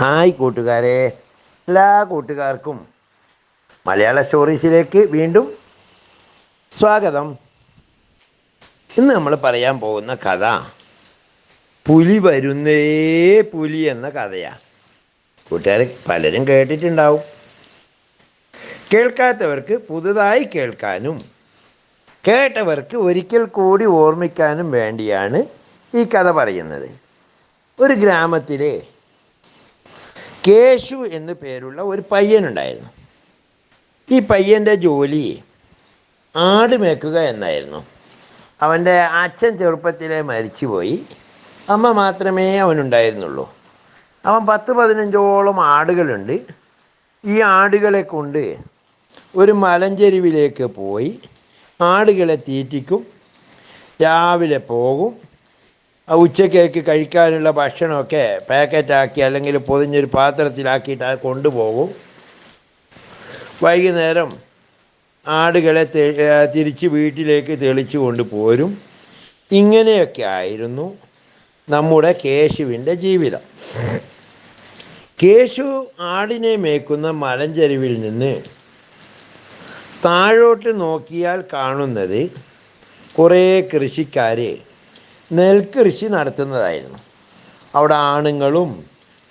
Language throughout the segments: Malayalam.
ഹായ് കൂട്ടുകാരെ, എല്ലാ കൂട്ടുകാർക്കും മലയാള സ്റ്റോറീസിലേക്ക് വീണ്ടും സ്വാഗതം. ഇന്ന് നമ്മൾ പറയാൻ പോകുന്ന കഥ പുലി വരുന്നേ പുലി എന്ന കഥയാണ്. കൂട്ടുകാർ പലരും കേട്ടിട്ടുണ്ടാവും. കേൾക്കാത്തവർക്ക് പുതുതായി കേൾക്കാനും കേട്ടവർക്ക് ഒരിക്കൽ കൂടി ഓർമ്മിക്കാനും വേണ്ടിയാണ് ഈ കഥ പറയുന്നത്. ഒരു ഗ്രാമത്തിലെ കേശു എന്നു പേരുള്ള ഒരു പയ്യനുണ്ടായിരുന്നു. ഈ പയ്യൻ്റെ ജോലി ആട് മേക്കുക എന്നായിരുന്നു. അവൻ്റെ അച്ഛൻ ചെറുപ്പത്തിലെ മരിച്ചുപോയി. അമ്മ മാത്രമേ അവനുണ്ടായിരുന്നുള്ളൂ. അവൻ 10-15ഓളം ആടുകളുണ്ട്. ഈ ആടുകളെ കൊണ്ട് ഒരു മലഞ്ചെരുവിലേക്ക് പോയി ആടുകളെ തീറ്റിക്കും. രാവിലെ പോകും. ഉച്ചക്കേക്ക് കഴിക്കാനുള്ള ഭക്ഷണമൊക്കെ പാക്കറ്റാക്കി അല്ലെങ്കിൽ പൊതിഞ്ഞൊരു പാത്രത്തിലാക്കിയിട്ട് കൊണ്ടുപോകും. വൈകുന്നേരം ആടുകളെ തിരിച്ച് വീട്ടിലേക്ക് തെളിച്ചു കൊണ്ടുപോരും. ഇങ്ങനെയൊക്കെ ആയിരുന്നു നമ്മുടെ കേശുവിൻ്റെ ജീവിതം. കേശു ആടിനെ മേക്കുന്ന മലഞ്ചെരുവിൽ നിന്ന് താഴോട്ട് നോക്കിയാൽ കാണുന്നത് കുറേ കൃഷിക്കാർ നെൽകൃഷി നടത്തുന്നതായിരുന്നു. അവിടെ ആണുങ്ങളും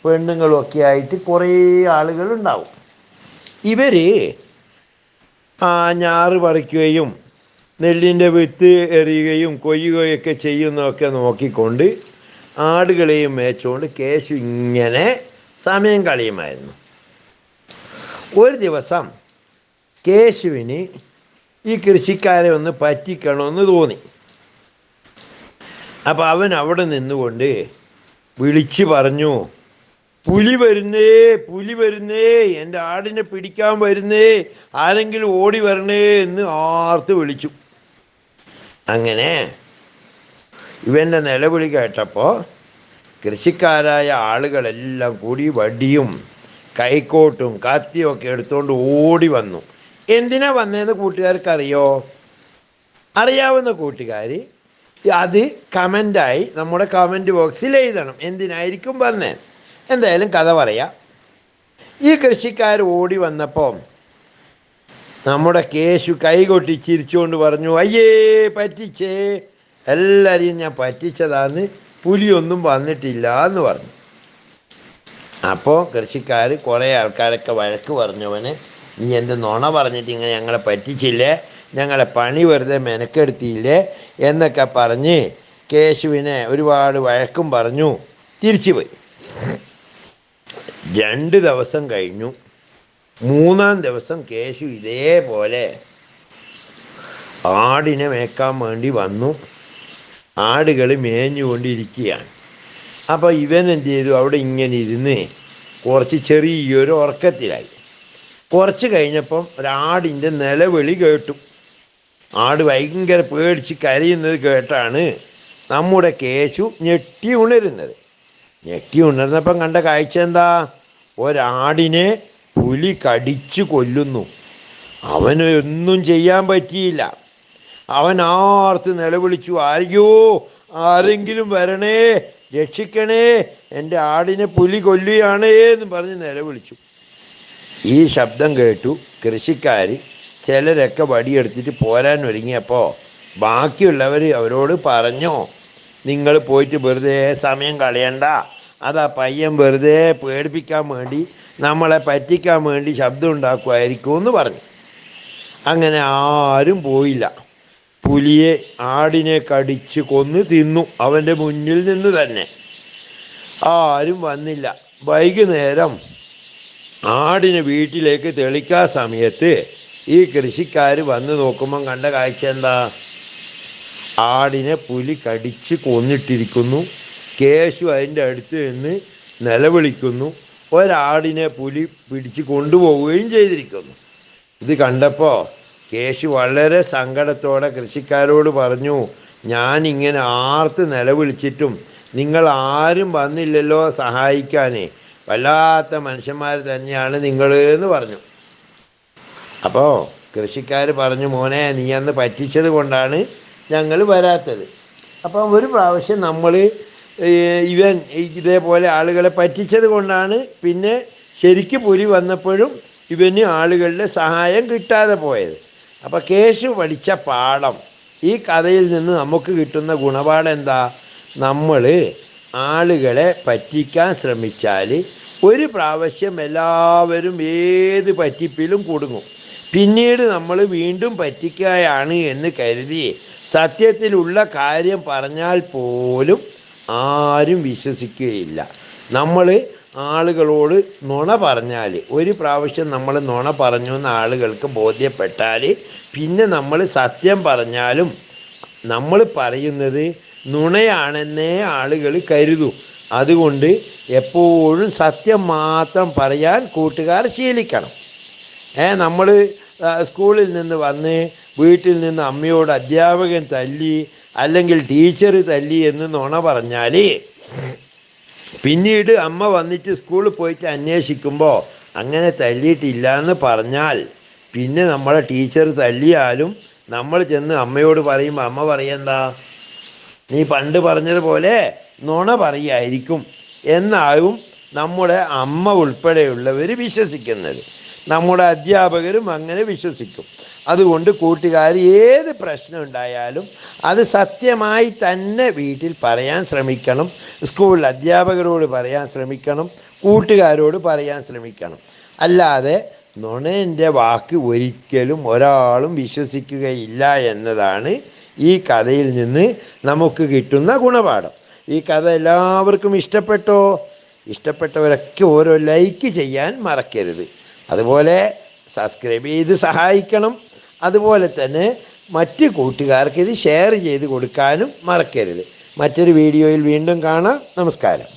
പെണ്ണുങ്ങളും ഒക്കെ ആയിട്ട് കുറേ ആളുകളുണ്ടാവും. ഇവർ ഞാറ് പറിക്കുകയും നെല്ലിൻ്റെ വിത്ത് എറിയുകയും കൊയ്യുകയൊക്കെ ചെയ്യുന്നതൊക്കെ നോക്കിക്കൊണ്ട് ആടുകളെയും മേച്ചുകൊണ്ട് കേശു ഇങ്ങനെ സമയം കളയുമായിരുന്നു. ഒരു ദിവസം കേശുവിന് ഈ കൃഷിക്കാരെ ഒന്ന് പറ്റിക്കണമെന്ന് തോന്നി. അപ്പോൾ അവൻ അവിടെ നിന്നുകൊണ്ട് വിളിച്ചു പറഞ്ഞു, പുലി വരുന്നേ, പുലി വരുന്നേ, എൻ്റെ ആടിനെ പിടിക്കാൻ വരുന്നേ, ആരെങ്കിലും ഓടി വരണേ എന്ന് ആർത്ത് വിളിച്ചു. അങ്ങനെ ഇവൻ്റെ നിലവിളി കേട്ടപ്പോൾ കൃഷിക്കാരായ ആളുകളെല്ലാം കൂടി വടിയും കൈക്കോട്ടും കത്തിയും ഒക്കെ എടുത്തുകൊണ്ട് ഓടി വന്നു. എന്തിനാ വന്നതെന്ന് കൂട്ടുകാർക്കറിയോ? അറിയാവുന്ന കൂട്ടുകാർ അത് കമൻ്റായി നമ്മുടെ കമൻറ്റ് ബോക്സിൽ എഴുതണം. എന്തിനായിരിക്കും വന്നേ? എന്തായാലും കഥ പറയാം. ഈ കൃഷിക്കാർ ഓടി വന്നപ്പോൾ നമ്മുടെ കേശു കൈകൊട്ടി ചിരിച്ചുകൊണ്ട് പറഞ്ഞു, അയ്യേ പറ്റിച്ചേ, എല്ലാവരെയും ഞാൻ പറ്റിച്ചതാന്ന്, പുലിയൊന്നും വന്നിട്ടില്ല എന്ന് പറഞ്ഞു. അപ്പോൾ കൃഷിക്കാർ കുറേ ആൾക്കാരൊക്കെ വഴക്ക് പറഞ്ഞവന്, നീ എന്ത് നുണ പറഞ്ഞിട്ട് ഇങ്ങനെ ഞങ്ങളെ പറ്റിച്ചില്ലേ, ഞങ്ങളെ പണി വെറുതെ മെനക്കെടുത്തിയില്ലേ എന്നൊക്കെ പറഞ്ഞ് കേശുവിനെ ഒരുപാട് വഴക്കും പറഞ്ഞു തിരിച്ചു പോയി. 2 ദിവസം കഴിഞ്ഞു. 3-ാം ദിവസം കേശു ഇതേപോലെ ആടിനെ മേക്കാൻ വേണ്ടി വന്നു. ആടുകൾ മേഞ്ഞുകൊണ്ടിരിക്കുകയാണ്. അപ്പോൾ ഇവൻ എന്ത് ചെയ്തു? അവിടെ ഇങ്ങനെ ഇരുന്ന് കുറച്ച് ചെറിയൊരു ഉറക്കത്തിലായി. കുറച്ച് കഴിഞ്ഞപ്പം ഒരാടിൻ്റെ നിലവിളി കേട്ടു. ആട് ഭയങ്കര പേടിച്ച് കരയുന്നത് കേട്ടാണ് നമ്മുടെ കേശു ഞെട്ടി ഉണരുന്നത്. ഞെട്ടി ഉണർന്നപ്പം കണ്ട കാഴ്ച എന്താ? ഒരാടിനെ പുലി കടിച്ചു കൊല്ലുന്നു. അവന് ഒന്നും ചെയ്യാൻ പറ്റിയില്ല. അവൻ ആർത്ത് നിലവിളിച്ചു, ആരെയോ, ആരെങ്കിലും വരണേ, രക്ഷിക്കണേ, എൻ്റെ ആടിനെ പുലി കൊല്ലുകയാണേ എന്ന് പറഞ്ഞ് നിലവിളിച്ചു. ഈ ശബ്ദം കേട്ടു കൃഷിക്കാർ ചിലരൊക്കെ വടിയെടുത്തിട്ട് പോരാൻ ഒരുങ്ങിയപ്പോൾ ബാക്കിയുള്ളവർ അവരോട് പറഞ്ഞു, നിങ്ങൾ പോയിട്ട് വെറുതെ സമയം കളയണ്ട, അതാ പയ്യൻ വെറുതെ പേടിപ്പിക്കാൻ വേണ്ടി, നമ്മളെ പറ്റിക്കാൻ വേണ്ടി ശബ്ദം ഉണ്ടാക്കുമായിരിക്കും എന്ന് പറഞ്ഞു. അങ്ങനെ ആരും പോയില്ല. പുലിയെ, ആടിനെ കടിച്ച് കൊന്ന് തിന്നു അവൻ്റെ മുന്നിൽ നിന്ന് തന്നെ. ആരും വന്നില്ല. വൈകുന്നേരം ആടിനെ വീട്ടിലേക്ക് തെളിക്കാൻ സമയത്ത് ഈ കൃഷിക്കാർ വന്ന് നോക്കുമ്പം കണ്ട കാഴ്ച എന്താ? ആടിനെ പുലി കടിച്ച് കൊന്നിട്ടിരിക്കുന്നു. കേശു അതിൻ്റെ അടുത്ത് നിന്ന് നിലവിളിക്കുന്നു. ഒരാടിനെ പുലി പിടിച്ച് കൊണ്ടുപോവുകയും ചെയ്തിരിക്കുന്നു. ഇത് കണ്ടപ്പോൾ കേശു വളരെ സങ്കടത്തോടെ കൃഷിക്കാരോട് പറഞ്ഞു, ഞാനിങ്ങനെ ആർത്ത് നിലവിളിച്ചിട്ടും നിങ്ങൾ ആരും വന്നില്ലല്ലോ സഹായിക്കാനേ, വല്ലാത്ത മനുഷ്യന്മാർ തന്നെയാണ് നിങ്ങൾ എന്ന് പറഞ്ഞു. അപ്പോൾ കൃഷിക്കാർ പറഞ്ഞു, മോനെ, നീ അന്ന് പറ്റിച്ചത് കൊണ്ടാണ് ഞങ്ങൾ വരാത്തത്. അപ്പം ഒരു പ്രാവശ്യം നമ്മൾ ഇവൻ ഇതേപോലെ ആളുകളെ പറ്റിച്ചത് കൊണ്ടാണ് പിന്നെ ശരിക്ക് പുലി വന്നപ്പോഴും ഇവന് ആളുകളുടെ സഹായം കിട്ടാതെ പോയത്. അപ്പോൾ കേശു പഠിച്ച പാഠം, ഈ കഥയിൽ നിന്ന് നമുക്ക് കിട്ടുന്ന ഗുണപാഠം എന്താ? നമ്മൾ ആളുകളെ പറ്റിക്കാൻ ശ്രമിച്ചാൽ ഒരു പ്രാവശ്യം എല്ലാവരും ഏത് പറ്റിപ്പിലും കുടുങ്ങും. പിന്നീട് നമ്മൾ വീണ്ടും പറ്റിക്കുകയാണ് എന്ന് കരുതി സത്യത്തിലുള്ള കാര്യം പറഞ്ഞാൽ പോലും ആരും വിശ്വസിക്കുകയില്ല. നമ്മൾ ആളുകളോട് നുണ പറഞ്ഞാൽ, ഒരു പ്രാവശ്യം നമ്മൾ നുണ പറഞ്ഞു എന്ന് ആളുകൾക്ക് ബോധ്യപ്പെട്ടാൽ പിന്നെ നമ്മൾ സത്യം പറഞ്ഞാലും നമ്മൾ പറയുന്നത് നുണയാണെന്നേ ആളുകൾ കരുതൂ. അതുകൊണ്ട് എപ്പോഴും സത്യം മാത്രം പറയാൻ കൂട്ടുകാർ ശീലിക്കണം. നമ്മൾ സ്കൂളിൽ നിന്ന് വന്ന് വീട്ടിൽ നിന്ന് അമ്മയോട് അധ്യാപകൻ തല്ലി അല്ലെങ്കിൽ ടീച്ചർ തല്ലി എന്ന് നുണ പറഞ്ഞാൽ പിന്നീട് അമ്മ വന്നിട്ട് സ്കൂളിൽ പോയിട്ട് അന്വേഷിക്കുമ്പോൾ അങ്ങനെ തല്ലിയിട്ടില്ല എന്ന് പറഞ്ഞാൽ പിന്നെ നമ്മളെ ടീച്ചർ തല്ലിയാലും നമ്മൾ ചെന്ന് അമ്മയോട് പറയുമ്പോൾ അമ്മ പറയഎന്താ, നീ പണ്ട് പറഞ്ഞതുപോലെ നുണ പറയായിരിക്കും എന്നാവും നമ്മുടെ അമ്മ ഉൾപ്പെടെയുള്ളവർ വിശ്വസിക്കുന്നത്. നമ്മുടെ അധ്യാപകരും അങ്ങനെ വിശ്വസിക്കും. അതുകൊണ്ട് കൂട്ടുകാർ ഏത് പ്രശ്നം ഉണ്ടായാലും അത് സത്യമായി തന്നെ വീട്ടിൽ പറയാൻ ശ്രമിക്കണം, സ്കൂളിൽ അധ്യാപകരോട് പറയാൻ ശ്രമിക്കണം, കൂട്ടുകാരോട് പറയാൻ ശ്രമിക്കണം. അല്ലാതെ നുണേൻ്റെ വാക്ക് ഒരിക്കലും ഒരാളും വിശ്വസിക്കുകയില്ല എന്നതാണ് ഈ കഥയിൽ നിന്ന് നമുക്ക് കിട്ടുന്ന ഗുണപാഠം. ഈ കഥ എല്ലാവർക്കും ഇഷ്ടപ്പെട്ടോ? ഇഷ്ടപ്പെട്ടവരൊക്കെ ഓരോ ലൈക്ക് ചെയ്യാൻ മറക്കരുത്. അതുപോലെ സബ്സ്ക്രൈബ് ചെയ്ത് സഹായിക്കണം. അതുപോലെ തന്നെ മറ്റ് കൂട്ടുകാർക്ക് ഇത് ഷെയർ ചെയ്ത് കൊടുക്കാനും മറക്കരുത്. മറ്റൊരു വീഡിയോയിൽ വീണ്ടും കാണാം. നമസ്കാരം.